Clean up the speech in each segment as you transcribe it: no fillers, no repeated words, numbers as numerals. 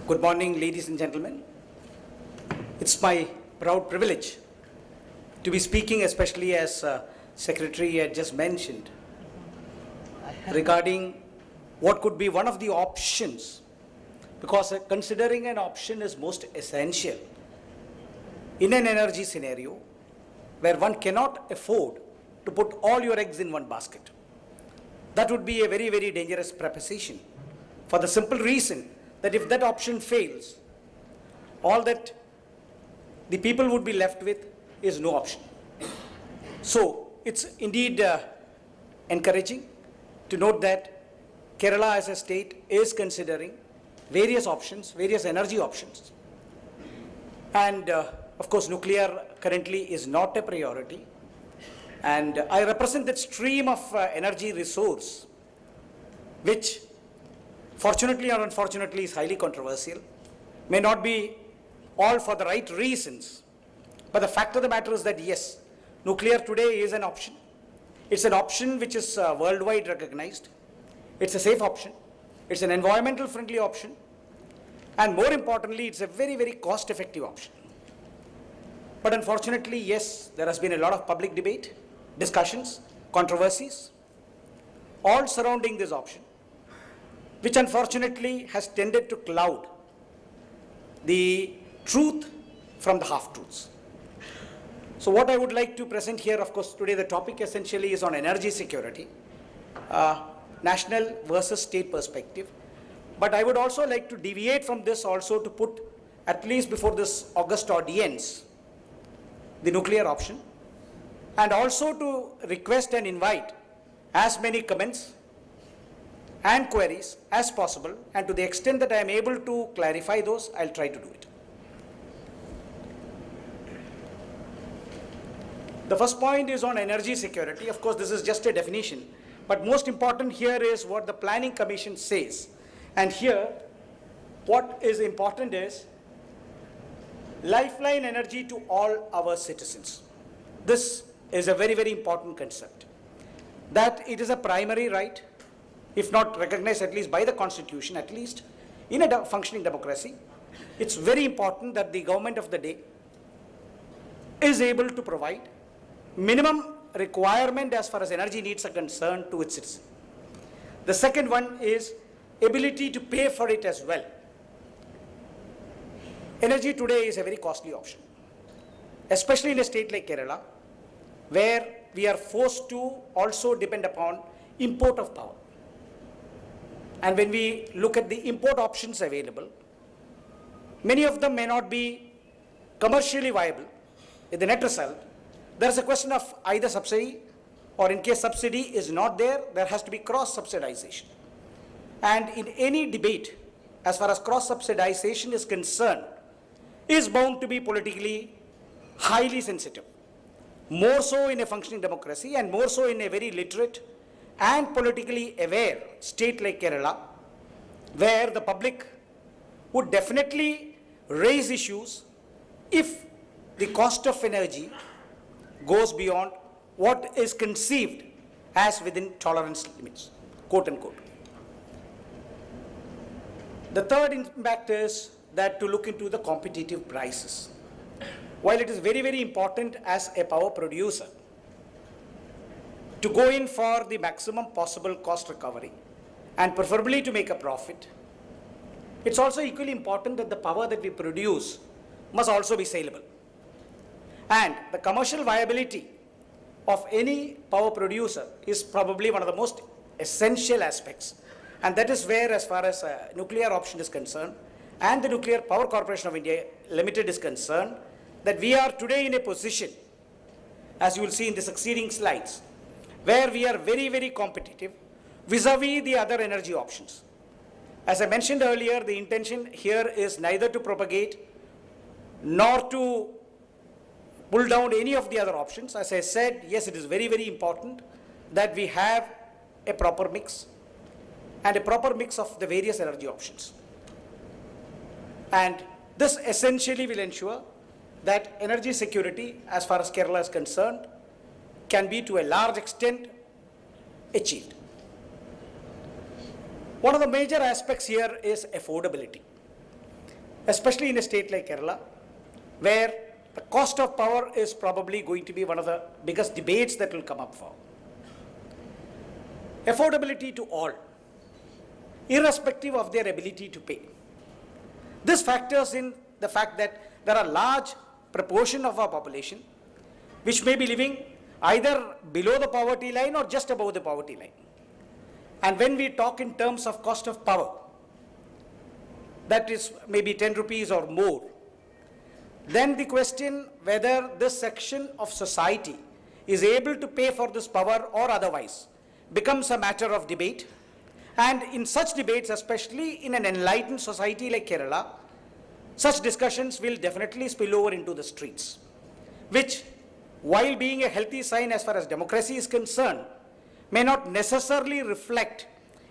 Good morning, ladies and gentlemen. It's my proud privilege to be speaking, especially as Secretary had just mentioned, regarding what could be one of the options, because considering an option is most essential in an energy scenario where one cannot afford to put all your eggs in one basket. That would be a very, very dangerous proposition, for the simple reason that if that option fails, all that the people would be left with is no option. So it's indeed encouraging to note that Kerala as a state is considering various options, various energy options. And of course, nuclear currently is not a priority. And I represent that stream of energy resource, which fortunately or unfortunately is highly controversial, may not be all for the right reasons. But the fact of the matter is that yes, nuclear today is an option. It's an option which is worldwide recognized. It's a safe option. It's an environmental friendly option. And more importantly, it's a very, very cost-effective option. But unfortunately, yes, there has been a lot of public debate, discussions, controversies, all surrounding this option, which unfortunately has tended to cloud the truth from the half-truths. So what I would like to present here, of course, today the topic essentially is on energy security, national versus state perspective. But I would also like to deviate from this also to put, at least before this August audience, the nuclear option, and also to request and invite as many comments and queries as possible, and to the extent that I am able to clarify those, I'll try to do it. The first point is on energy security. Of course, this is just a definition, but most important here is what the Planning Commission says. And here, what is important is lifeline energy to all our citizens. This is a very, very important concept, that it is a primary right, if not recognized at least by the Constitution, at least in a functioning democracy. It's very important that the government of the day is able to provide minimum requirement as far as energy needs are concerned to its citizens. The second one is ability to pay for it as well. Energy today is a very costly option, especially in a state like Kerala, where we are forced to also depend upon import of power. And when we look at the import options available, many of them may not be commercially viable with the net result. There's a question of either subsidy, or in case subsidy is not there, there has to be cross-subsidization. And in any debate, as far as cross-subsidization is concerned, is bound to be politically highly sensitive. More so in a functioning democracy, and more so in a very literate and politically aware state like Kerala, where the public would definitely raise issues if the cost of energy goes beyond what is conceived as within tolerance limits, quote unquote. The third impact is that to look into the competitive prices. While it is very, very important as a power producer to go in for the maximum possible cost recovery and preferably to make a profit, it's also equally important that the power that we produce must also be saleable. And the commercial viability of any power producer is probably one of the most essential aspects. And that is where, as far as nuclear option is concerned, and the Nuclear Power Corporation of India Limited is concerned, that we are today in a position, as you will see in the succeeding slides, where we are very, very competitive vis-a-vis the other energy options. As I mentioned earlier, the intention here is neither to propagate nor to pull down any of the other options. As I said, yes, it is very, very important that we have a proper mix, and a proper mix of the various energy options. And this essentially will ensure that energy security, as far as Kerala is concerned, can be to a large extent achieved. One of the major aspects here is affordability. especially in a state like Kerala, where the cost of power is probably going to be one of the biggest debates that will come up for. Affordability to all, irrespective of their ability to pay. This factors in the fact that there are large proportion of our population which may be living either below the poverty line or just above the poverty line. And when we talk in terms of cost of power, that is maybe 10 rupees or more, then the question whether this section of society is able to pay for this power or otherwise becomes a matter of debate. And in such debates, especially in an enlightened society like Kerala, such discussions will definitely spill over into the streets, which, while being a healthy sign as far as democracy is concerned, may not necessarily reflect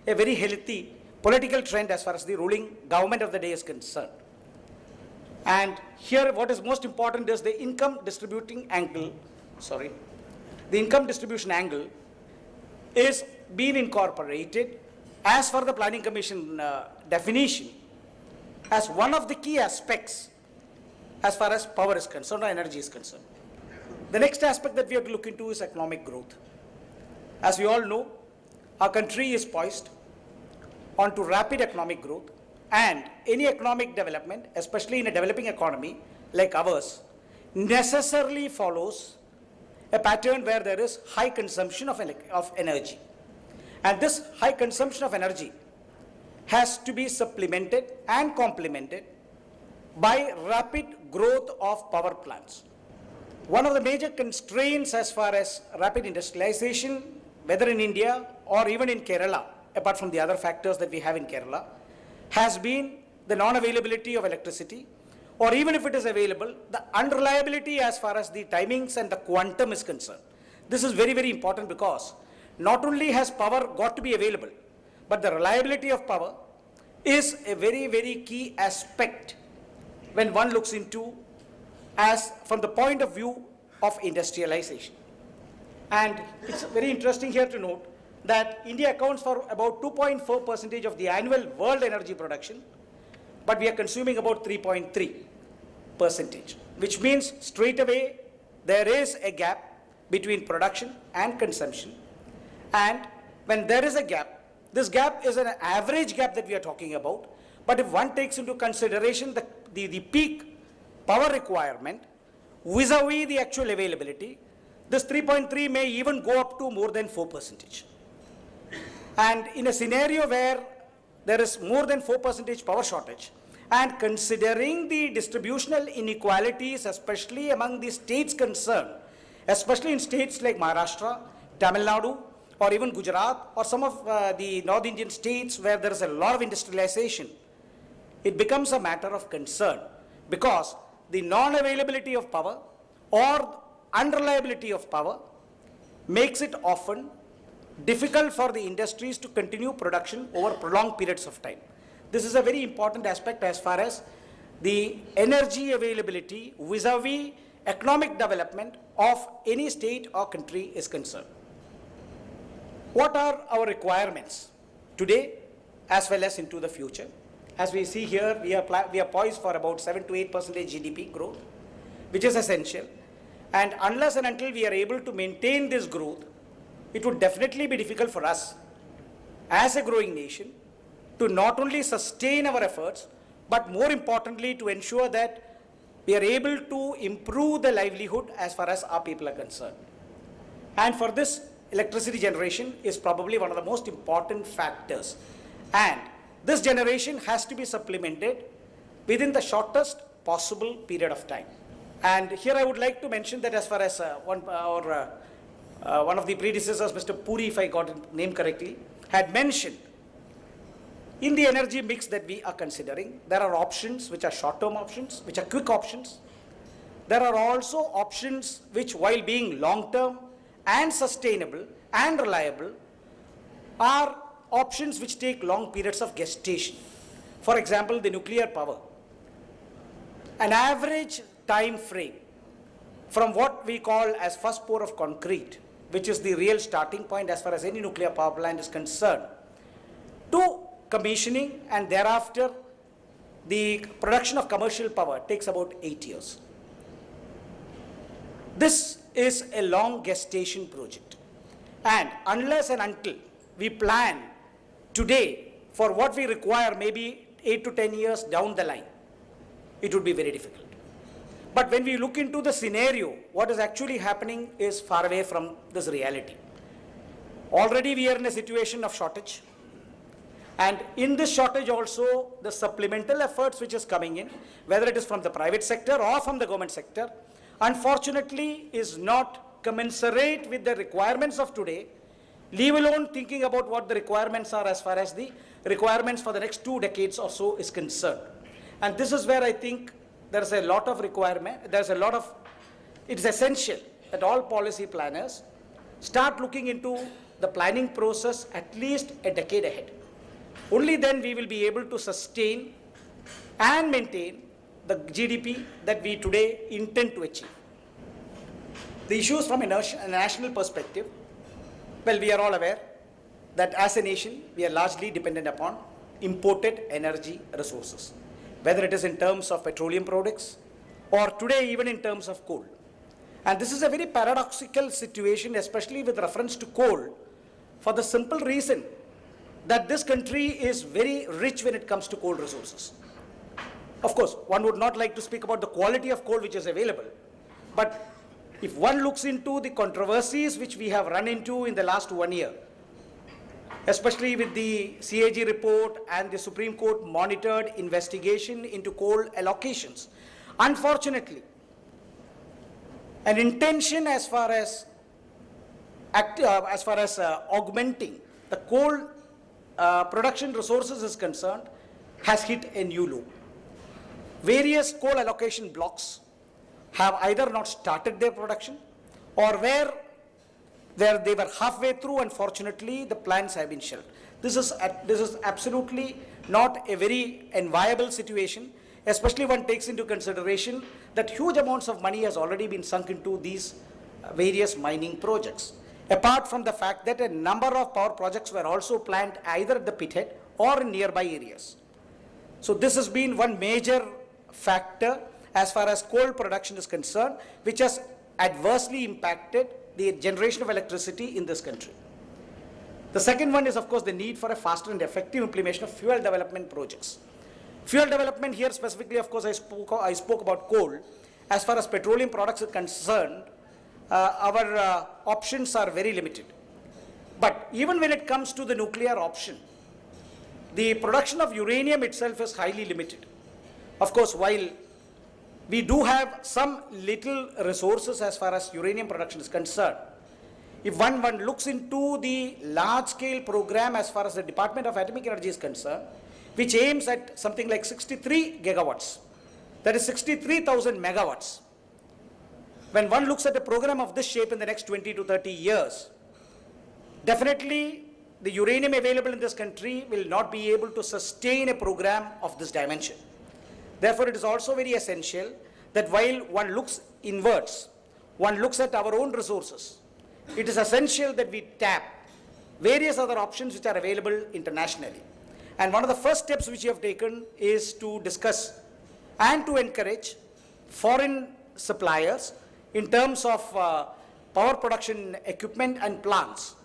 a very healthy political trend as far as the ruling government of the day is concerned. And here what is most important is the income distributing angle, the income distribution angle is being incorporated as per the Planning Commission definition as one of the key aspects as far as power is concerned or energy is concerned. The next aspect that we have to look into is economic growth. As we all know, our country is poised onto rapid economic growth, and any economic development, especially in a developing economy like ours, necessarily follows a pattern where there is high consumption of energy. And this high consumption of energy has to be supplemented and complemented by rapid growth of power plants. One of the major constraints as far as rapid industrialization, whether in India or even in Kerala, apart from the other factors that we have in Kerala, has been the non-availability of electricity, or even if it is available, the unreliability as far as the timings and the quantum is concerned. This is very, very important because not only has power got to be available, but the reliability of power is a very, very key aspect when one looks into as from the point of view of industrialization. And it's very interesting here to note that India accounts for about 2.4% of the annual world energy production, but we are consuming about 3.3%, which means straight away there is a gap between production and consumption. And when there is a gap, this gap is an average gap that we are talking about, but if one takes into consideration the peak power requirement vis-a-vis the actual availability, this 3.3 may even go up to more than 4%. And in a scenario where there is more than 4% power shortage, and considering the distributional inequalities, especially among the states concerned, especially in states like Maharashtra, Tamil Nadu, or even Gujarat, or some of the North Indian states where there is a lot of industrialization, it becomes a matter of concern because the non-availability of power or unreliability of power makes it often difficult for the industries to continue production over prolonged periods of time. This is a very important aspect as far as the energy availability vis-a-vis economic development of any state or country is concerned. What are our requirements today as well as into the future? As we see here, we are poised for about 7 to 8% GDP growth, which is essential. And unless and until we are able to maintain this growth, it would definitely be difficult for us as a growing nation to not only sustain our efforts, but more importantly to ensure that we are able to improve the livelihood as far as our people are concerned. And for this, electricity generation is probably one of the most important factors. And this generation has to be supplemented within the shortest possible period of time. And here I would like to mention that as far as one of the predecessors, Mr. Puri, if I got his name correctly, had mentioned, in the energy mix that we are considering, there are options which are short-term options, which are quick options. There are also options which, while being long-term and sustainable and reliable, are options which take long periods of gestation. For example, the nuclear power. An average time frame from what we call as first pour of concrete, which is the real starting point as far as any nuclear power plant is concerned, to commissioning and thereafter the production of commercial power takes about 8 years. This is a long gestation project. And unless and until we plan today for what we require maybe 8 to 10 years down the line, it would be very difficult. But when we look into the scenario, what is actually happening is far away from this reality. Already we are in a situation of shortage. And in this shortage also, the supplemental efforts which is coming in, whether it is from the private sector or from the government sector, unfortunately is not commensurate with the requirements of today, leave alone thinking about what the requirements are as far as the requirements for the next 2 decades or so is concerned. And this is where I think there's a lot of requirement, it's essential that all policy planners start looking into the planning process at least a decade ahead. Only then we will be able to sustain and maintain the GDP that we today intend to achieve. The issues from a national perspective, well, we are all aware that as a nation, we are largely dependent upon imported energy resources, whether it is in terms of petroleum products or today even in terms of coal. And this is a very paradoxical situation, especially with reference to coal, for the simple reason that this country is very rich when it comes to coal resources. Of course, one would not like to speak about the quality of coal which is available, but if one looks into the controversies which we have run into in the last 1 year, especially with the CAG report and the Supreme Court monitored investigation into coal allocations, unfortunately, an intention as far as augmenting the coal production resources is concerned has hit a new low. Various coal allocation blocks have either not started their production or where they were halfway through, unfortunately, the plants have been shelved. This is absolutely not a very enviable situation, especially one takes into consideration that huge amounts of money has already been sunk into these various mining projects. Apart from the fact that a number of power projects were also planned either at the pithead or in nearby areas. So this has been one major factor as far as coal production is concerned, which has adversely impacted the generation of electricity in this country. The second one is, of course, the need for a faster and effective implementation of fuel development projects. Fuel development here specifically, of course, I spoke about coal. As far as petroleum products are concerned, our options are very limited. But even when it comes to the nuclear option, the production of uranium itself is highly limited. Of course, while we do have some little resources as far as uranium production is concerned, if one looks into the large-scale program as far as the Department of Atomic Energy is concerned, which aims at something like 63 gigawatts, that is 63,000 megawatts. When one looks at a program of this shape in the next 20 to 30 years, definitely the uranium available in this country will not be able to sustain a program of this dimension. Therefore, it is also very essential that while one looks inwards, one looks at our own resources, it is essential that we tap various other options which are available internationally. And one of the first steps which we have taken is to discuss and to encourage foreign suppliers in terms of power production equipment and plants,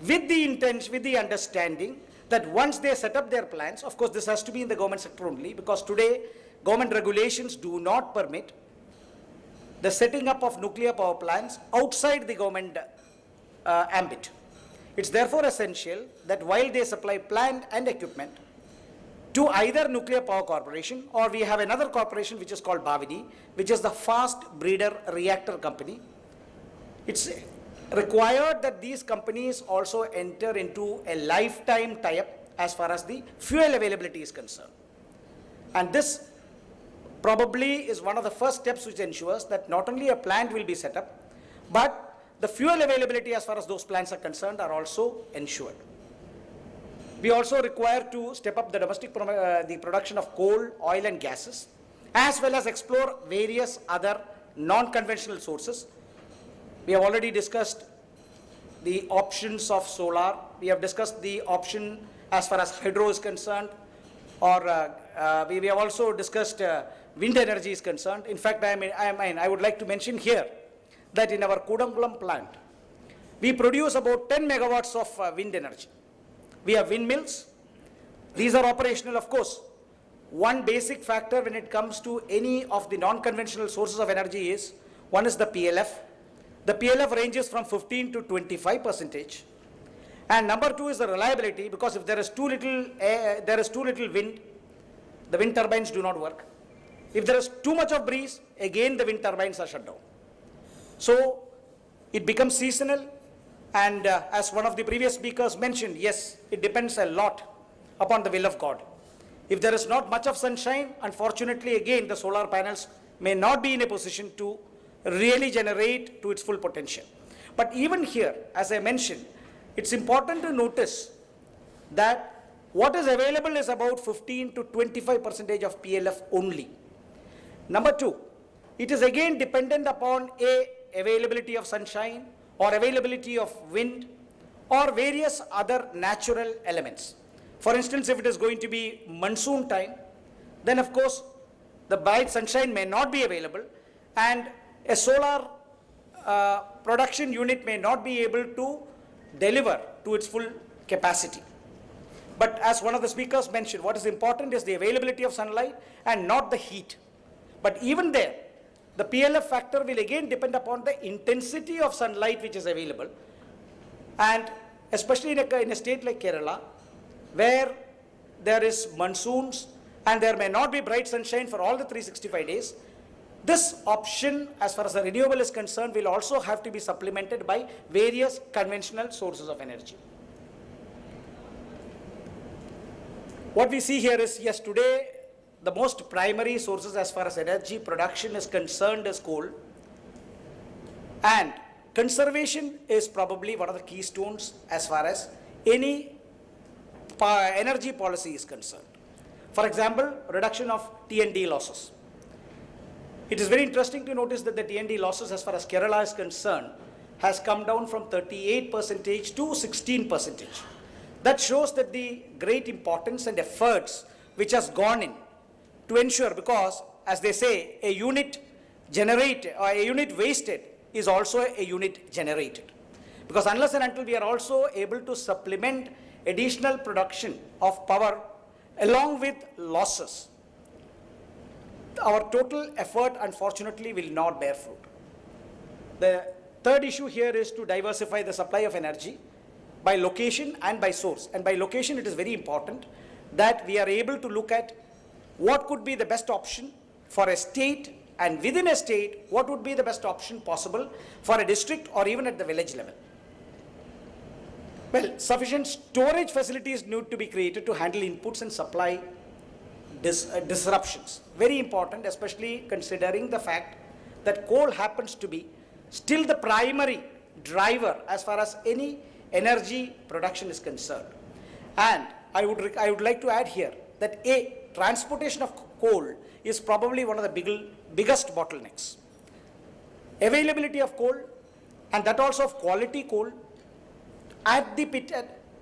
with the intention, with the understanding that once they set up their plants, of course this has to be in the government sector only, because today government regulations do not permit the setting up of nuclear power plants outside the government ambit. It's therefore essential that while they supply plant and equipment to either Nuclear Power Corporation, or we have another corporation which is called Bhavini, which is the fast breeder reactor company, it's required that these companies also enter into a lifetime tie-up as far as the fuel availability is concerned. And this probably is one of the first steps which ensures that not only a plant will be set up, but the fuel availability as far as those plants are concerned are also ensured. We also require to step up the domestic the production of coal, oil and gases, as well as explore various other non-conventional sources. We have already discussed the options of solar. We have discussed the option as far as hydro is concerned. or we have also discussed wind energy is concerned. In fact, I would like to mention here that in our Kudankulam plant, we produce about 10 megawatts of wind energy. We have windmills. These are operational, of course. One basic factor when it comes to any of the non-conventional sources of energy is, one is the PLF. The PLF ranges from 15 to 25%. And number two is the reliability, because if there is too little air, there is too little wind, the wind turbines do not work. If there is too much of breeze, again the wind turbines are shut down. So it becomes seasonal, and as one of the previous speakers mentioned, yes, it depends a lot upon the will of God. If there is not much of sunshine, unfortunately again the solar panels may not be in a position to really generate to its full potential. But even here, as I mentioned, it's important to notice that what is available is about 15 to 25% of PLF only. Number two, it is again dependent upon availability of sunshine or availability of wind or various other natural elements. For instance, if it is going to be monsoon time, then of course the bright sunshine may not be available, and a solar production unit may not be able to deliver to its full capacity. But as one of the speakers mentioned, what is important is the availability of sunlight and not the heat. But even there, the PLF factor will again depend upon the intensity of sunlight which is available. And especially in a state like Kerala, where there is monsoons and there may not be bright sunshine for all the 365 days, this option, as far as the renewable is concerned, will also have to be supplemented by various conventional sources of energy. What we see here is, yes, today the most primary sources as far as energy production is concerned is coal, and conservation is probably one of the keystones as far as any energy policy is concerned. For example, reduction of T&D losses. It is very interesting to notice that the T&D losses as far as Kerala is concerned has come down from 38% to 16%. That shows that the great importance and efforts which has gone in to ensure, because as they say, a unit generated or a unit wasted is also a unit generated. Because unless and until we are also able to supplement additional production of power along with losses, our total effort unfortunately will not bear fruit. The third issue here is to diversify the supply of energy by location and by source. And by location, it is very important that we are able to look at what could be the best option for a state, and within a state, what would be the best option possible for a district or even at the village level. Well, sufficient storage facilities need to be created to handle inputs and supply disruptions. Very important, especially considering the fact that coal happens to be still the primary driver as far as any energy production is concerned. And I would like to add here that transportation of coal is probably one of the biggest bottlenecks. Availability of coal, and that also of quality coal, at the pit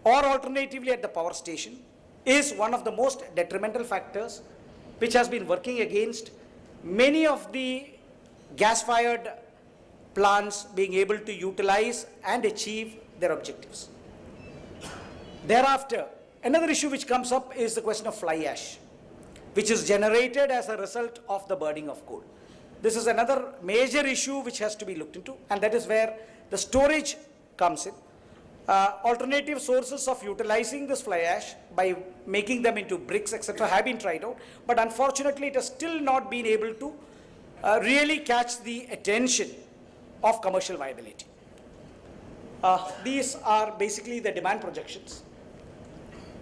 or alternatively at the power station, is one of the most detrimental factors which has been working against many of the gas-fired plants being able to utilize and achieve their objectives. Thereafter, another issue which comes up is the question of fly ash, which is generated as a result of the burning of coal. This is another major issue which has to be looked into, and that is where the storage comes in. Alternative sources of utilizing this fly ash by making them into bricks, etc., have been tried out, but unfortunately it has still not been able to really catch the attention of commercial viability. These are basically the demand projections,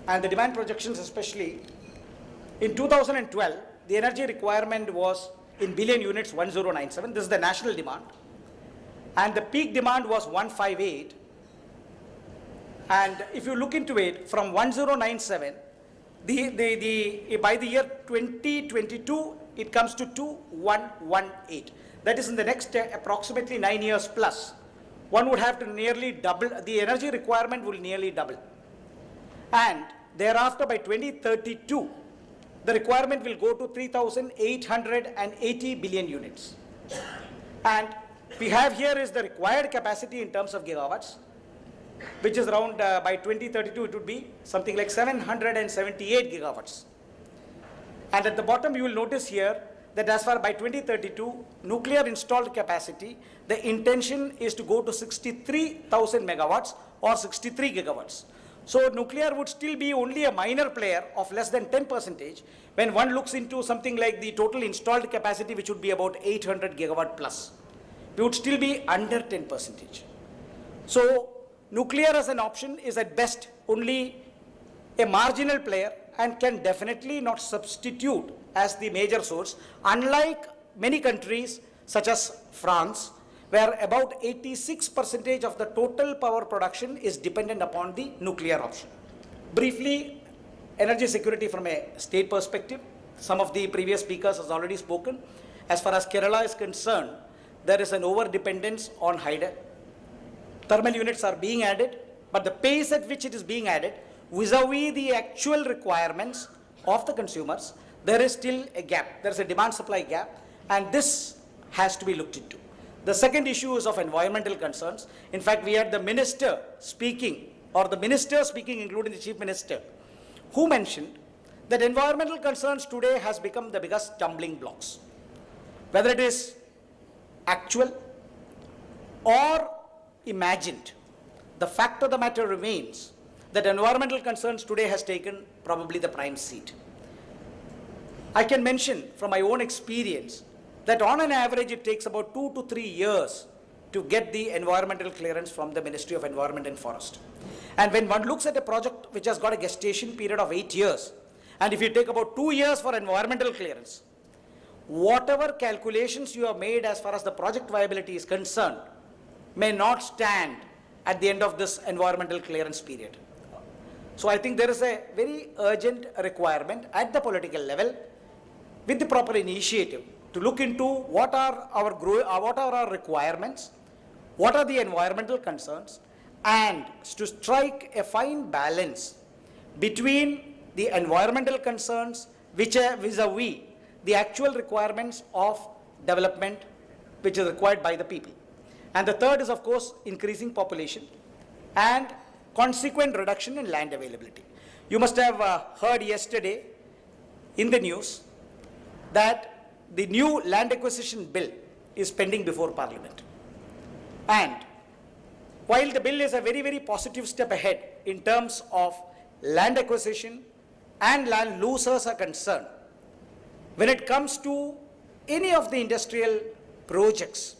and the demand projections, especially in 2012, the energy requirement was in billion units 1097. This is the national demand, and the peak demand was 158. And if you look into it, from 1097, by the year 2022, it comes to 2118. That is in the next approximately 9 years plus. One would have to nearly double, the energy requirement will nearly double. And thereafter by 2032, the requirement will go to 3,880 billion units. And we have here is the required capacity in terms of gigawatts, which is around by 2032 it would be something like 778 gigawatts. And at the bottom you will notice here that as far by 2032 nuclear installed capacity, the intention is to go to 63,000 megawatts or 63 gigawatts. So nuclear would still be only a minor player of less than 10% when one looks into something like the total installed capacity, which would be about 800 gigawatt plus. We would still be under 10%. So nuclear as an option is at best only a marginal player and can definitely not substitute as the major source, unlike many countries such as France, where about 86% of the total power production is dependent upon the nuclear option. Briefly, energy security from a state perspective, some of the previous speakers has already spoken. As far as Kerala is concerned, there is an over-dependence on hydro. Thermal units are being added, but the pace at which it is being added vis-a-vis the actual requirements of the consumers, there is still a gap. There is a demand-supply gap, and this has to be looked into. The second issue is of environmental concerns. In fact, we had the minister speaking, including the chief minister, who mentioned that environmental concerns today has become the biggest stumbling blocks. Whether it is actual or imagined, the fact of the matter remains that environmental concerns today has taken probably the prime seat. I can mention from my own experience that on an average it takes about 2 to 3 years to get the environmental clearance from the Ministry of Environment and Forest. And when one looks at a project which has got a gestation period of 8 years, and if you take about 2 years for environmental clearance, whatever calculations you have made as far as the project viability is concerned may not stand at the end of this environmental clearance period. So I think there is a very urgent requirement at the political level with the proper initiative to look into what are our requirements, what are the environmental concerns, and to strike a fine balance between the environmental concerns which are vis-a-vis the actual requirements of development which is required by the people. And the third is, of course, increasing population and consequent reduction in land availability. You must have heard yesterday in the news that the new land acquisition bill is pending before Parliament. And while the bill is a very, very positive step ahead in terms of land acquisition and land losers are concerned, when it comes to any of the industrial projects,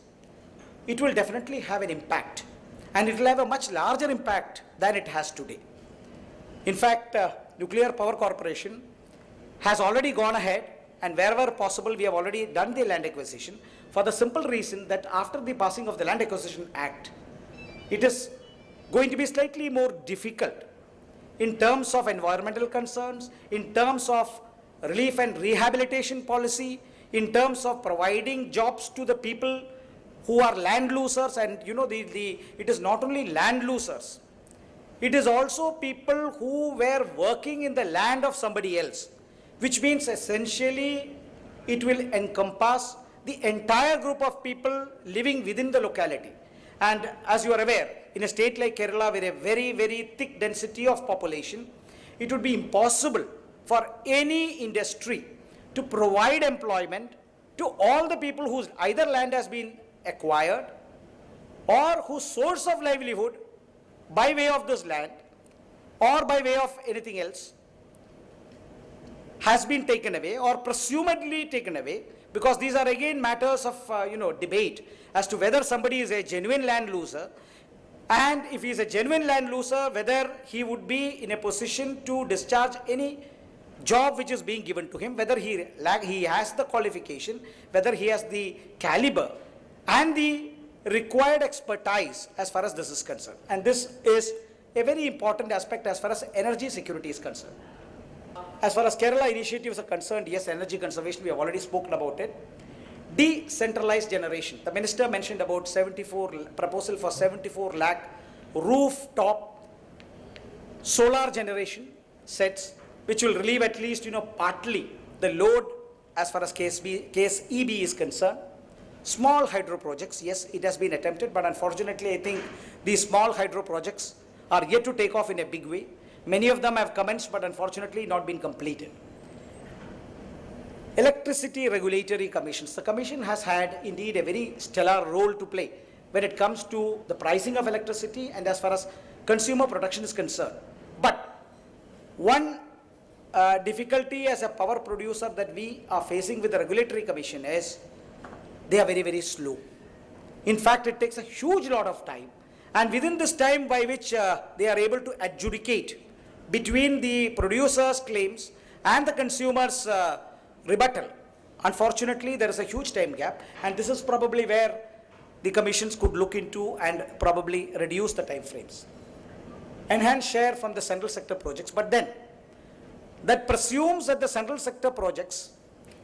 it will definitely have an impact, and it will have a much larger impact than it has today. In fact, Nuclear Power Corporation has already gone ahead, and wherever possible we have already done the land acquisition, for the simple reason that after the passing of the Land Acquisition Act, it is going to be slightly more difficult in terms of environmental concerns, in terms of relief and rehabilitation policy, in terms of providing jobs to the people who are land losers. And you know, it is not only land losers, it is also people who were working in the land of somebody else, which means essentially it will encompass the entire group of people living within the locality. And as you are aware, in a state like Kerala with a very, very thick density of population, it would be impossible for any industry to provide employment to all the people whose either land has been acquired or whose source of livelihood by way of this land or by way of anything else has been taken away or presumably taken away, because these are again matters of debate as to whether somebody is a genuine land loser, and if he is a genuine land loser, whether he would be in a position to discharge any job which is being given to him, whether he has the qualification, whether he has the caliber and the required expertise as far as this is concerned. And this is a very important aspect as far as energy security is concerned. As far as Kerala initiatives are concerned, yes, energy conservation, we have already spoken about it. Decentralized generation. The minister mentioned about proposal for 74 lakh rooftop solar generation sets which will relieve at least, partly the load as far as KSEB is concerned. Small hydro projects, yes, it has been attempted, but unfortunately, I think these small hydro projects are yet to take off in a big way. Many of them have commenced, but unfortunately not been completed. Electricity Regulatory Commissions. The Commission has had indeed a very stellar role to play when it comes to the pricing of electricity and as far as consumer protection is concerned. But one difficulty as a power producer that we are facing with the Regulatory Commission is they are very, very slow. In fact, it takes a huge lot of time, and within this time by which they are able to adjudicate between the producer's claims and the consumer's rebuttal, unfortunately there is a huge time gap, and this is probably where the commissions could look into and probably reduce the time frames. Enhance share from the central sector projects, but then that presumes that the central sector projects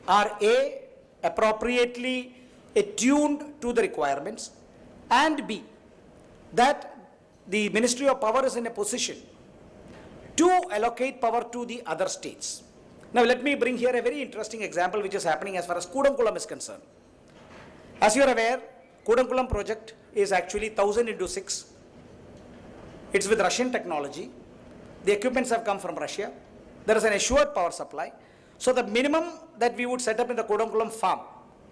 are A, appropriately attuned to the requirements, and B, that the Ministry of Power is in a position to allocate power to the other states. Now let me bring here a very interesting example which is happening as far as Kudankulam is concerned. As you are aware, Kudankulam project is actually 1000 into 6. It's with Russian technology. The equipments have come from Russia. There is an assured power supply. So the minimum that we would set up in the Kudankulam farm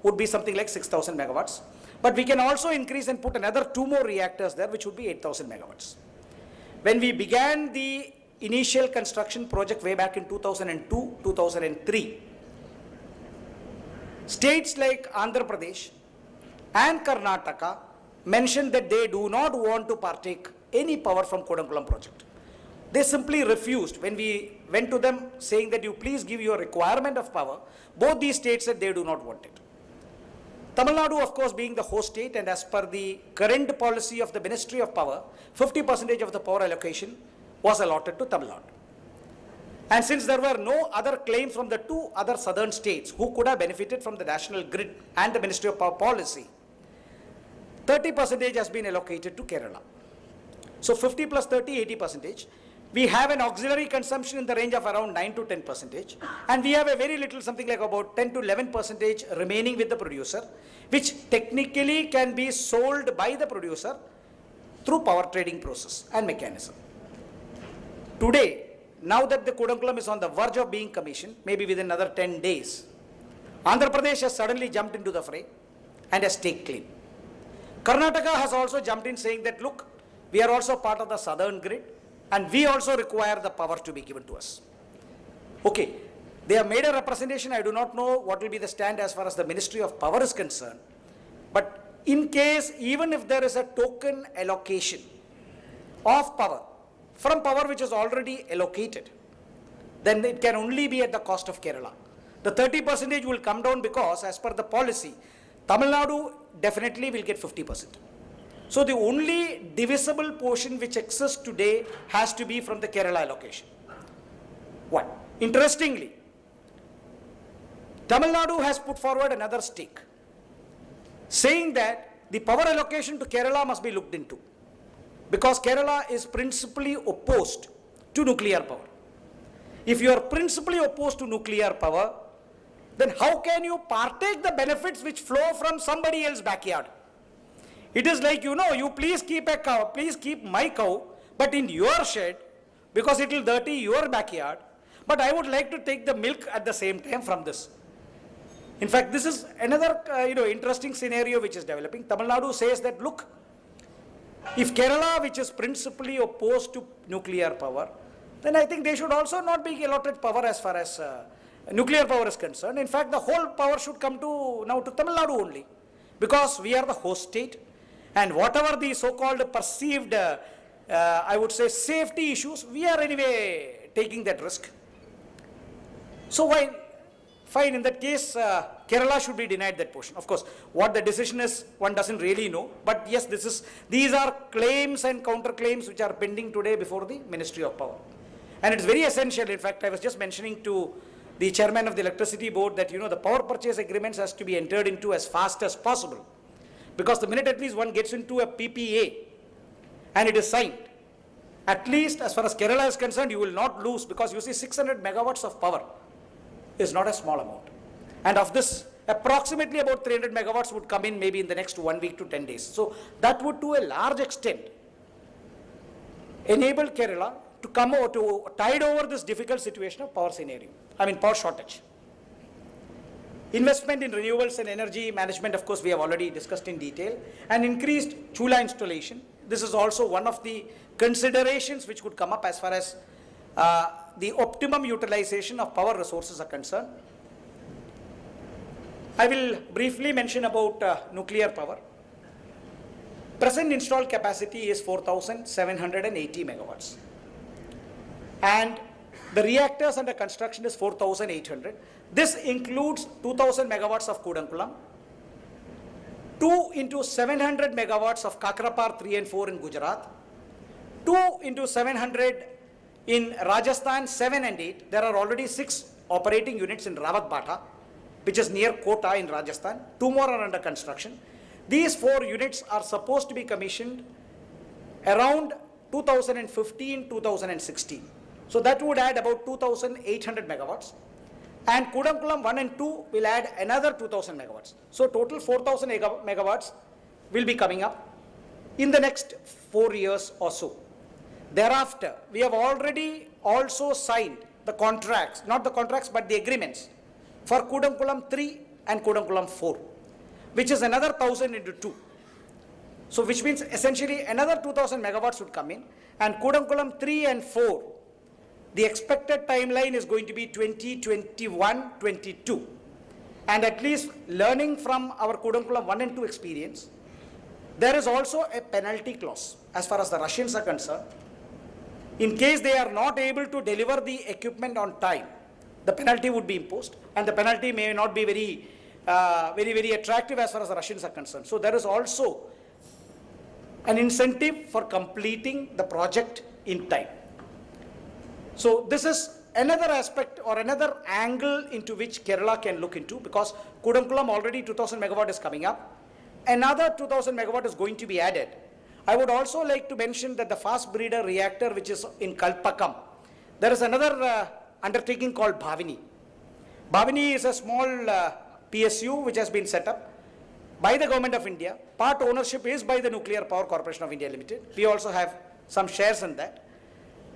would be something like 6000 megawatts. But we can also increase and put another 2 more reactors there, which would be 8000 megawatts. When we began the initial construction project way back in 2002, 2003, states like Andhra Pradesh and Karnataka mentioned that they do not want to partake any power from Kudankulam project. They simply refused. When we went to them saying that you please give your requirement of power, both these states said they do not want it. Tamil Nadu, of course, being the host state, and as per the current policy of the Ministry of Power, 50% of the power allocation was allotted to Tamil Nadu. And since there were no other claims from the 2 other southern states who could have benefited from the national grid and the Ministry of Power policy, 30% has been allocated to Kerala. So 50 plus 30, 80%. We have an auxiliary consumption in the range of around 9 to 10%, and we have a very little, something like about 10 to 11% remaining with the producer, which technically can be sold by the producer through power trading process and mechanism. Today, now that the Kudankulam is on the verge of being commissioned, maybe within another 10 days, Andhra Pradesh has suddenly jumped into the fray and has taken claim. Karnataka has also jumped in saying that, look, we are also part of the southern grid, and we also require the power to be given to us. Okay, they have made a representation. I do not know what will be the stand as far as the Ministry of Power is concerned. But in case, even if there is a token allocation of power from power which is already allocated, then it can only be at the cost of Kerala. The 30% will come down because as per the policy, Tamil Nadu definitely will get 50%. So the only divisible portion which exists today has to be from the Kerala allocation. One. Interestingly, Tamil Nadu has put forward another stake, saying that the power allocation to Kerala must be looked into, because Kerala is principally opposed to nuclear power. If you are principally opposed to nuclear power, then how can you partake the benefits which flow from somebody else's backyard? It is like, you please keep a cow, please keep my cow, but in your shed, because it will dirty your backyard, but I would like to take the milk at the same time from this. In fact, this is another, interesting scenario which is developing. Tamil Nadu says that, look, if Kerala, which is principally opposed to nuclear power, then I think they should also not be allotted power as far as nuclear power is concerned. In fact, the whole power should come to Tamil Nadu only, because we are the host state. And whatever the so-called perceived, I would say, safety issues, we are anyway taking that risk. So while, fine, in that case, Kerala should be denied that portion. Of course, what the decision is, one doesn't really know. But yes, these are claims and counterclaims which are pending today before the Ministry of Power. And it's very essential. In fact, I was just mentioning to the chairman of the electricity board that, the power purchase agreements has to be entered into as fast as possible. Because the minute at least one gets into a PPA and it is signed, at least as far as Kerala is concerned, you will not lose, because you see 600 megawatts of power is not a small amount. And of this, approximately about 300 megawatts would come in maybe in the next 1 week to 10 days. So that would to a large extent enable Kerala to come over, to tide over this difficult situation of power scenario, power shortage. Investment in renewables and energy management, of course, we have already discussed in detail, and increased chula installation. This is also one of the considerations which could come up as far as the optimum utilization of power resources are concerned. I will briefly mention about nuclear power. Present installed capacity is 4,780 megawatts. And the reactors under construction is 4,800. This includes 2,000 megawatts of Kudankulam, 2 into 700 megawatts of Kakrapar 3 and 4 in Gujarat, 2 into 700 in Rajasthan 7 and 8. There are already 6 operating units in Rawat Bata, which is near Kota in Rajasthan. 2 more are under construction. These 4 units are supposed to be commissioned around 2015-2016. So that would add about 2,800 megawatts. And Kudankulam 1 and 2 will add another 2,000 megawatts. So total 4,000 megawatts will be coming up in the next 4 years or so. Thereafter, we have already also signed the contracts, not the contracts but the agreements for Kudankulam 3 and Kudankulam 4, which is another 1,000 into 2. So which means essentially another 2,000 megawatts would come in, and Kudankulam 3 and 4, the expected timeline is going to be 2021-22. And at least learning from our Kudankulam 1 and 2 experience, there is also a penalty clause as far as the Russians are concerned. In case they are not able to deliver the equipment on time, the penalty would be imposed, and the penalty may not be very attractive as far as the Russians are concerned. So there is also an incentive for completing the project in time. So this is another aspect or another angle into which Kerala can look into, because Kudankulam already 2,000 megawatt is coming up. Another 2,000 megawatt is going to be added. I would also like to mention that the fast breeder reactor, which is in Kalpakam, there is another undertaking called Bhavini. Bhavini is a small PSU which has been set up by the Government of India. Part ownership is by the Nuclear Power Corporation of India Limited. We also have some shares in that.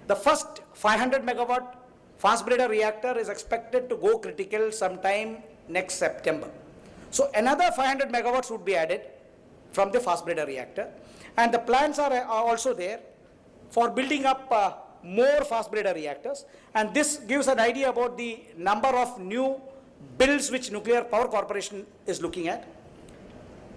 The first 500 megawatt fast breeder reactor is expected to go critical sometime next September. So another 500 megawatts would be added from the fast breeder reactor, and the plans are also there for building up more fast breeder reactors, and this gives an idea about the number of new builds which Nuclear Power Corporation is looking at.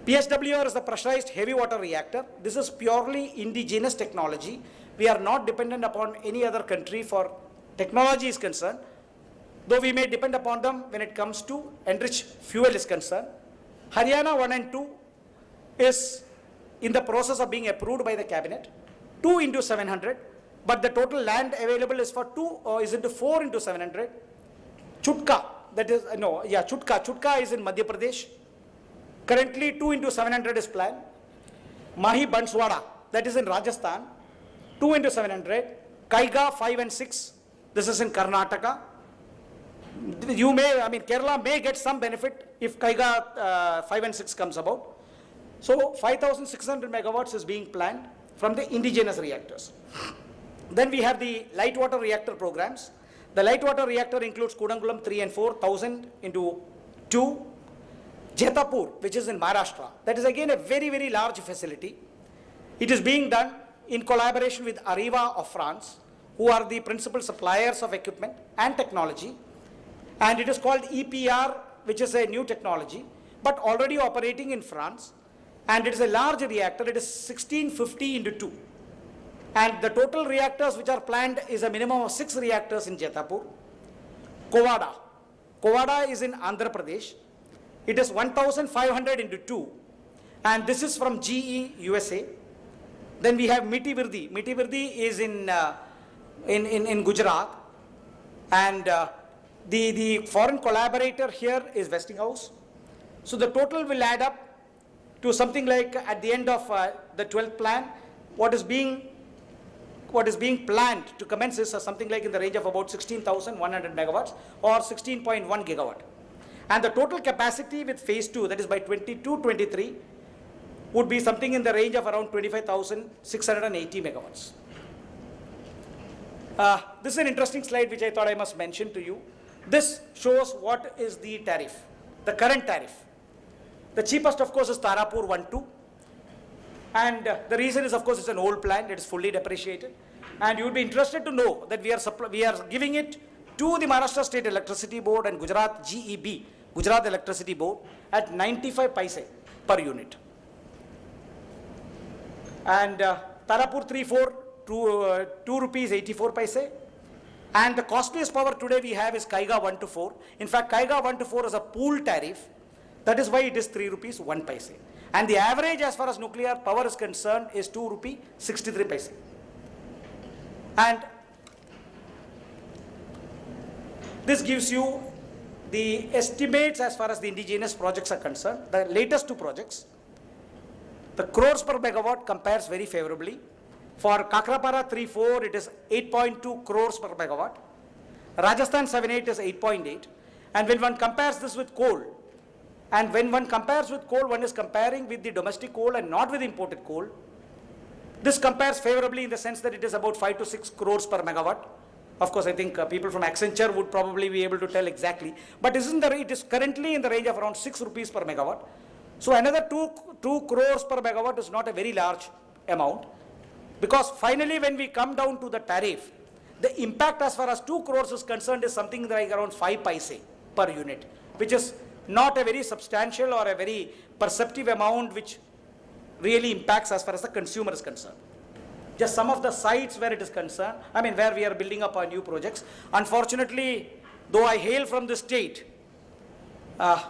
PSWR is the pressurized heavy water reactor. This is purely indigenous technology. We are not dependent upon any other country for technology is concerned, though we may depend upon them when it comes to enriched fuel is concerned. Haryana 1 and 2 is in the process of being approved by the cabinet, 2 into 700, but the total land available is for 4 into 700. Chutka, that is, Chutka is in Madhya Pradesh. Currently 2 into 700 is planned. Mahi Banswara, that is in Rajasthan, 2 into 700. Kaiga 5 and 6, this is in Karnataka. Kerala may get some benefit if Kaiga 5 and 6 comes about. So 5,600 megawatts is being planned from the indigenous reactors. Then we have the light water reactor programs. The light water reactor includes Kudankulam 3 and 4, 1,000 into 2. Jetapur, which is in Maharashtra. That is again a very, very large facility. It is being done in collaboration with Arriva of France, who are the principal suppliers of equipment and technology. And it is called EPR, which is a new technology, but already operating in France. And it is a large reactor. It is 1650 into 2. And the total reactors which are planned is a minimum of 6 reactors in Jetapur. Kovada. Kovada is in Andhra Pradesh. It is 1,500 into 2. And this is from GE, USA. Then we have Miti Virdi. Miti Virdi is in Gujarat. And the foreign collaborator here is Westinghouse. So the total will add up to something like, at the end of the 12th plan, what is being what is being planned to commence is something like in the range of about 16,100 megawatts or 16.1 gigawatt. And the total capacity with phase 2, that is by 22-23, would be something in the range of around 25,680 megawatts. This is an interesting slide which I thought I must mention to you. This shows what is the tariff, the current tariff. The cheapest, of course, is Tarapur 1-2. And the reason is, of course, it's an old plant, it is fully depreciated. And you would be interested to know that we are giving it to the Maharashtra State Electricity Board and Gujarat GEB, Gujarat Electricity Board, at 95 paise per unit. And Tarapur 3-4, 2 rupees 84 paise. And the costliest power today we have is Kaiga 1-4. In fact, Kaiga 1-4 is a pool tariff. That is why it is 3 rupees 1 paise. And the average as far as nuclear power is concerned is 2 rupee 63 paise. And this gives you the estimates as far as the indigenous projects are concerned. The latest 2 projects, the crores per megawatt compares very favorably. For Kakrapara 3-4, it is 8.2 crores per megawatt. Rajasthan 7-8 is 8.8. And when one compares this with coal, and when one compares with coal, one is comparing with the domestic coal and not with imported coal. This compares favorably in the sense that it is about 5 to 6 crores per megawatt. Of course, I think people from Accenture would probably be able to tell exactly. But it is currently in the range of around 6 rupees per megawatt. So another 2 crores per megawatt is not a very large amount. Because finally, when we come down to the tariff, the impact as far as 2 crores is concerned is something like around 5 paise per unit, which is not a very substantial or a very perceptive amount which really impacts as far as the consumer is concerned. Just some of the sites where it is concerned, where we are building up our new projects. Unfortunately, though I hail from the state,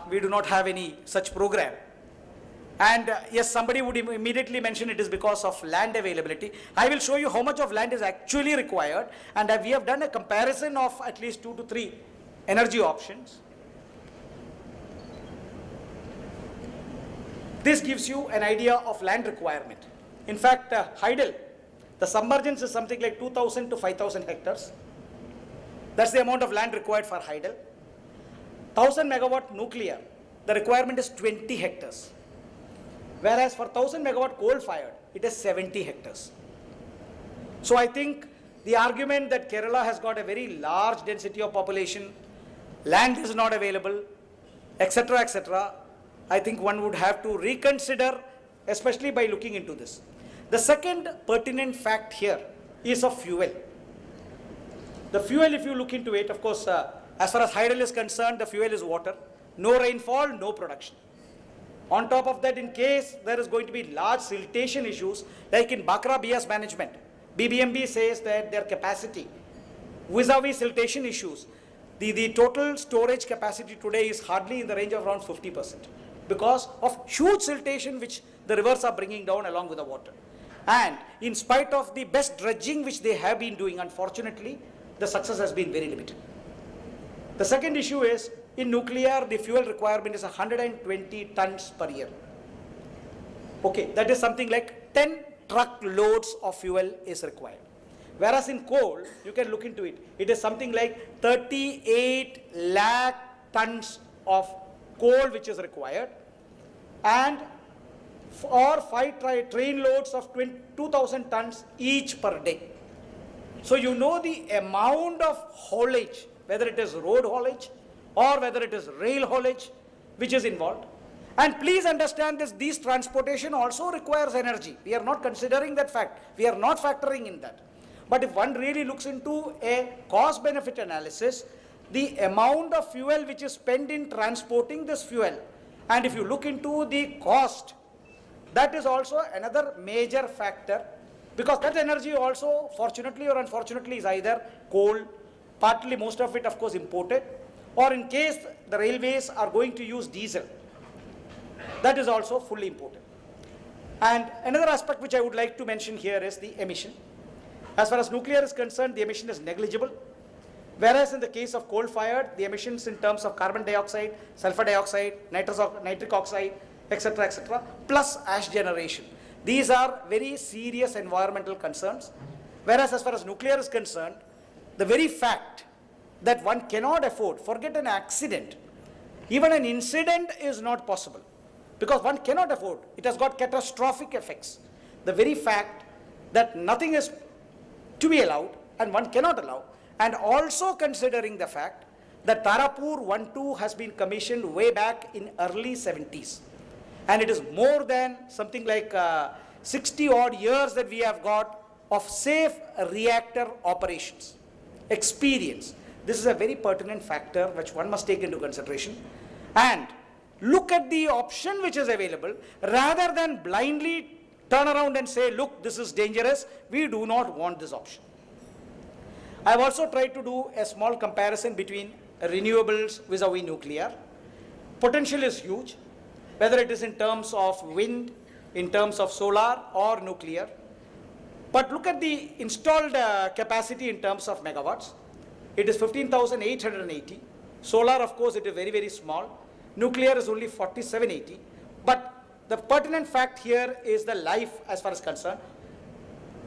we do not have any such program. And yes, somebody would immediately mention it is because of land availability. I will show you how much of land is actually required, and we have done a comparison of at least 2 to 3 energy options. This gives you an idea of land requirement. In fact, Heidel, the submergence is something like 2,000 to 5,000 hectares. That's the amount of land required for Heidel. 1,000 megawatt nuclear, the requirement is 20 hectares. Whereas for 1,000 megawatt coal fired, it is 70 hectares. So I think the argument that Kerala has got a very large density of population, land is not available, etc., etc., I think one would have to reconsider, especially by looking into this. The second pertinent fact here is of fuel. The fuel, if you look into it, of course, as far as Heidel is concerned, the fuel is water. No rainfall, no production. On top of that, in case there is going to be large siltation issues, like in Bakra BS management, BBMB says that their capacity vis-a-vis siltation issues, the total storage capacity today is hardly in the range of around 50% because of huge siltation which the rivers are bringing down along with the water. And in spite of the best dredging which they have been doing, unfortunately, the success has been very limited. The second issue is, in nuclear, the fuel requirement is 120 tons per year. Okay, that is something like 10 truck loads of fuel is required. Whereas in coal, you can look into it, it is something like 38 lakh tons of coal which is required, and or 5 train loads of 2,000 tons each per day. So you know the amount of haulage, whether it is road haulage or whether it is rail haulage, which is involved. And please understand this, these transportation also requires energy. We are not considering that fact. We are not factoring in that. But if one really looks into a cost-benefit analysis, the amount of fuel which is spent in transporting this fuel, and if you look into the cost, that is also another major factor, because that energy also, fortunately or unfortunately, is either coal, partly most of it of course imported, or in case the railways are going to use diesel, that is also fully imported. And another aspect which I would like to mention here is the emission. As far as nuclear is concerned, the emission is negligible, whereas in the case of coal-fired, the emissions in terms of carbon dioxide, sulfur dioxide, nitric oxide, etc., plus ash generation. These are very serious environmental concerns. Whereas as far as nuclear is concerned, the very fact that one cannot afford, forget an accident, even an incident is not possible because one cannot afford. It has got catastrophic effects. The very fact that nothing is to be allowed and one cannot allow, and also considering the fact that Tarapur 1-2 has been commissioned way back in early 70s. And it is more than something like 60 odd years that we have got of safe reactor operations. Experience. This is a very pertinent factor which one must take into consideration. And look at the option which is available rather than blindly turn around and say, look, this is dangerous. We do not want this option. I have also tried to do a small comparison between renewables vis-a-vis nuclear. Potential is huge, whether it is in terms of wind, in terms of solar or nuclear. But look at the installed capacity in terms of megawatts. It is 15,880. Solar, of course, it is very, very small. Nuclear is only 4,780. But the pertinent fact here is the life as far as concerned.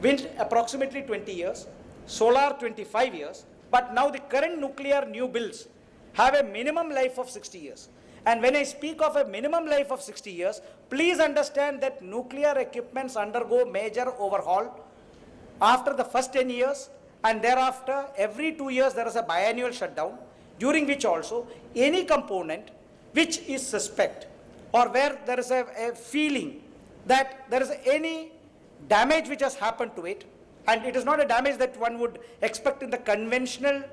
Wind approximately 20 years, solar 25 years. But now the current nuclear new builds have a minimum life of 60 years. And when I speak of a minimum life of 60 years, please understand that nuclear equipments undergo major overhaul after the first 10 years, and thereafter every 2 years there is a biannual shutdown, during which also any component which is suspect or where there is a feeling that there is any damage which has happened to it, and it is not a damage that one would expect in the conventional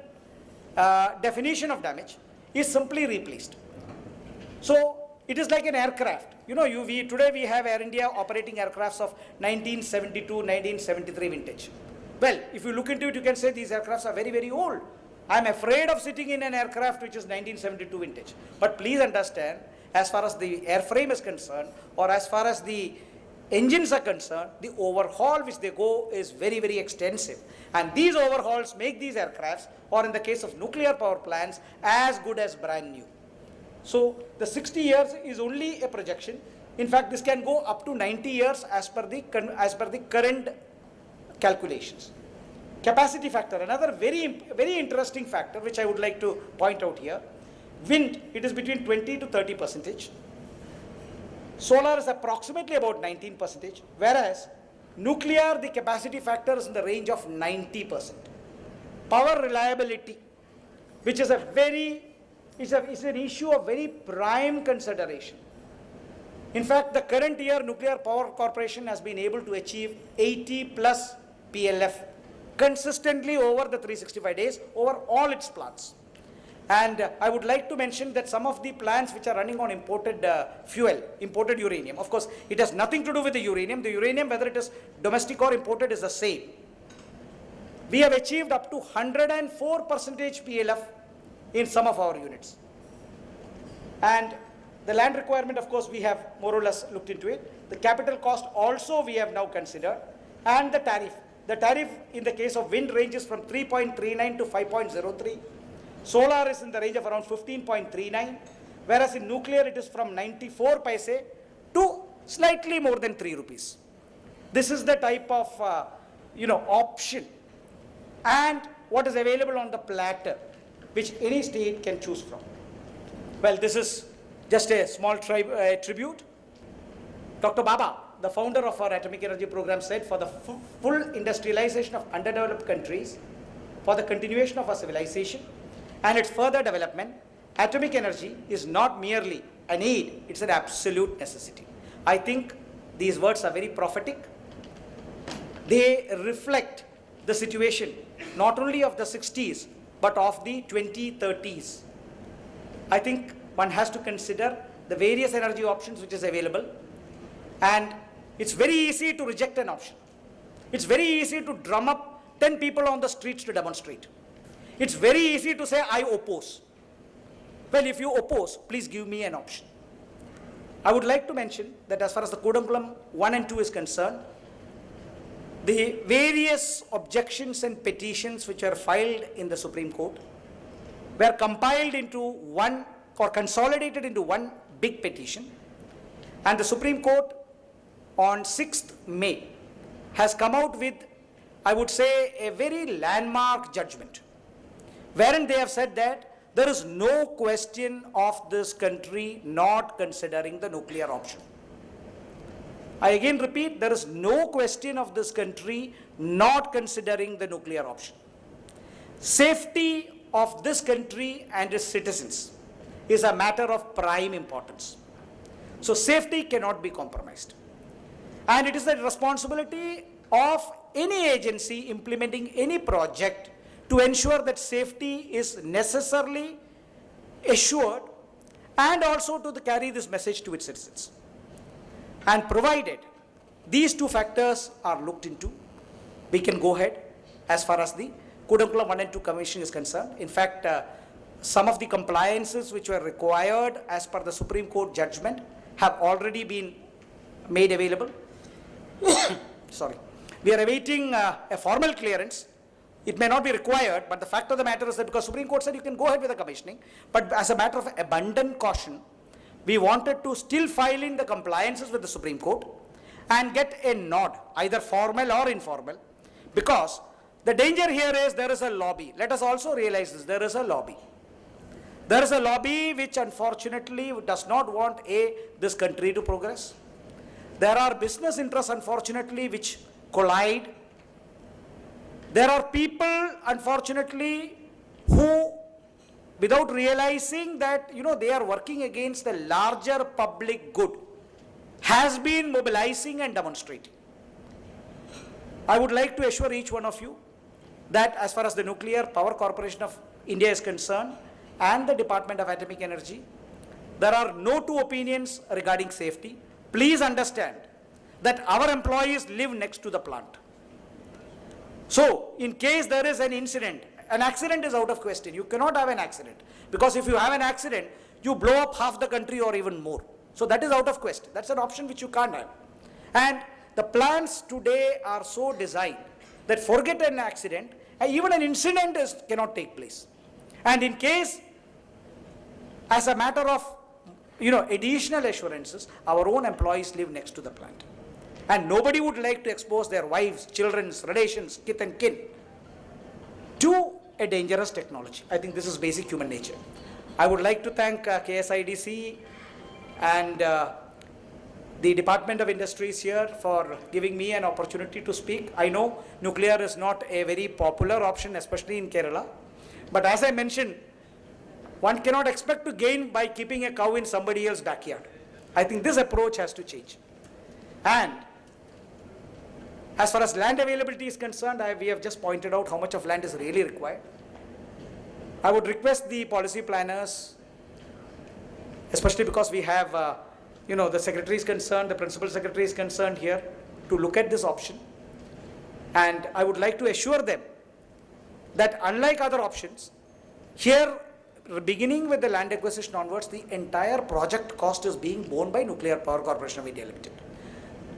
definition of damage, is simply replaced. So it is like an aircraft. You know, today we have Air India operating aircrafts of 1972, 1973 vintage. Well, if you look into it, you can say these aircrafts are very, very old. I am afraid of sitting in an aircraft which is 1972 vintage. But please understand, as far as the airframe is concerned, or as far as the engines are concerned, the overhaul which they go is very, very extensive. And these overhauls make these aircrafts, or in the case of nuclear power plants, as good as brand new. So the 60 years is only a projection. In fact, this can go up to 90 years as per the current calculations. Capacity factor, another very interesting factor which I would like to point out here. Wind, it is between 20 to 30%. Solar is approximately about 19%, whereas nuclear, the capacity factor is in the range of 90%. Power reliability, which is is an issue of very prime consideration. In fact, the current year Nuclear Power Corporation has been able to achieve 80 plus PLF consistently over the 365 days over all its plants. And I would like to mention that some of the plants which are running on imported fuel, imported uranium, of course, it has nothing to do with the uranium. The uranium, whether it is domestic or imported, is the same. We have achieved up to 104% PLF in some of our units. And the land requirement, of course, we have more or less looked into it. The capital cost also we have now considered. And the tariff. The tariff in the case of wind ranges from 3.39 to 5.03. Solar is in the range of around 15.39. Whereas in nuclear it is from 94 paise to slightly more than 3 rupees. This is the type of option and what is available on the platter which any state can choose from. Well, this is just a small tribute. Dr. Baba, the founder of our atomic energy program, said for the full industrialization of underdeveloped countries, for the continuation of our civilization and its further development, atomic energy is not merely a need, it's an absolute necessity. I think these words are very prophetic. They reflect the situation not only of the 60s, but of the 2030s. I think one has to consider the various energy options which is available, and it's very easy to reject an option. It's very easy to drum up 10 people on the streets to demonstrate. It's very easy to say, I oppose. Well, if you oppose, please give me an option. I would like to mention that as far as the Kodamkulam 1 and 2 is concerned, the various objections and petitions which are filed in the Supreme Court were compiled into one or consolidated into one big petition, and the Supreme Court on 6th May has come out with I would say, a very landmark judgment, wherein they have said that there is no question of this country not considering the nuclear option. I again repeat, there is no question of this country not considering the nuclear option. Safety of this country and its citizens is a matter of prime importance. So safety cannot be compromised. And it is the responsibility of any agency implementing any project to ensure that safety is necessarily assured and also to carry this message to its citizens. And provided these two factors are looked into, we can go ahead as far as the Kudankulam 1 and 2 Commission is concerned. In fact, some of the compliances which were required as per the Supreme Court judgment have already been made available. Sorry. We are awaiting a formal clearance. It may not be required, but the fact of the matter is that because Supreme Court said you can go ahead with the commissioning, but as a matter of abundant caution, we wanted to still file in the compliances with the Supreme Court and get a nod, either formal or informal, because the danger here is there is a lobby. Let us also realize this, there is a lobby. There is a lobby which unfortunately does not want this country to progress. There are business interests unfortunately which collide. There are people unfortunately who, without realizing that they are working against the larger public good, has been mobilizing and demonstrating. I would like to assure each one of you that as far as the Nuclear Power Corporation of India is concerned and the Department of Atomic Energy, there are no two opinions regarding safety. Please understand that our employees live next to the plant. So, in case there is an incident, an accident is out of question. You cannot have an accident, because if you have an accident, you blow up half the country or even more. So that is out of question. That's an option which you can't have. And the plants today are so designed that forget an accident, even an incident cannot take place. And in case, as a matter of additional assurances, our own employees live next to the plant. And nobody would like to expose their wives, children, relations, kith and kin to a dangerous technology. I think this is basic human nature. I would like to thank KSIDC and the Department of Industries here for giving me an opportunity to speak. I know nuclear is not a very popular option, especially in Kerala. But as I mentioned, one cannot expect to gain by keeping a cow in somebody else's backyard. I think this approach has to change. And as far as land availability is concerned, we have just pointed out how much of land is really required. I would request the policy planners, especially because we have, the secretary is concerned, the principal secretary is concerned here, to look at this option. And I would like to assure them that unlike other options, here, beginning with the land acquisition onwards, the entire project cost is being borne by Nuclear Power Corporation of India Limited.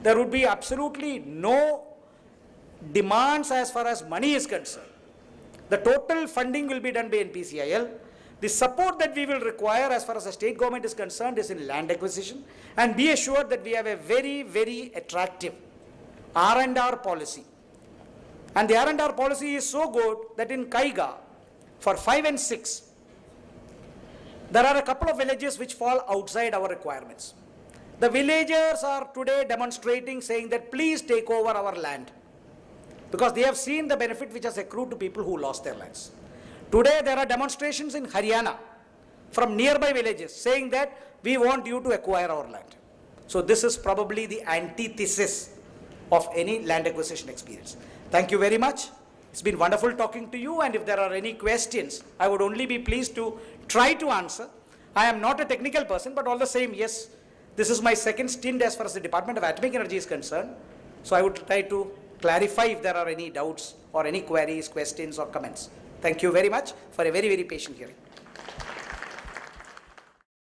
There would be absolutely no demands as far as money is concerned. The total funding will be done by NPCIL. The support that we will require as far as the state government is concerned is in land acquisition. And be assured that we have a very, very attractive R&R policy. And the R&R policy is so good that in Kaiga, for 5 and 6, there are a couple of villages which fall outside our requirements. The villagers are today demonstrating, saying that please take over our land, because they have seen the benefit which has accrued to people who lost their lands. Today there are demonstrations in Haryana from nearby villages saying that we want you to acquire our land. So this is probably the antithesis of any land acquisition experience. Thank you very much. It's been wonderful talking to you, and if there are any questions, I would only be pleased to try to answer. I am not a technical person, but all the same, yes, this is my second stint as far as the Department of Atomic Energy is concerned. So I would try to clarify if there are any doubts or any queries, questions or comments. Thank you very much for a very, very patient hearing.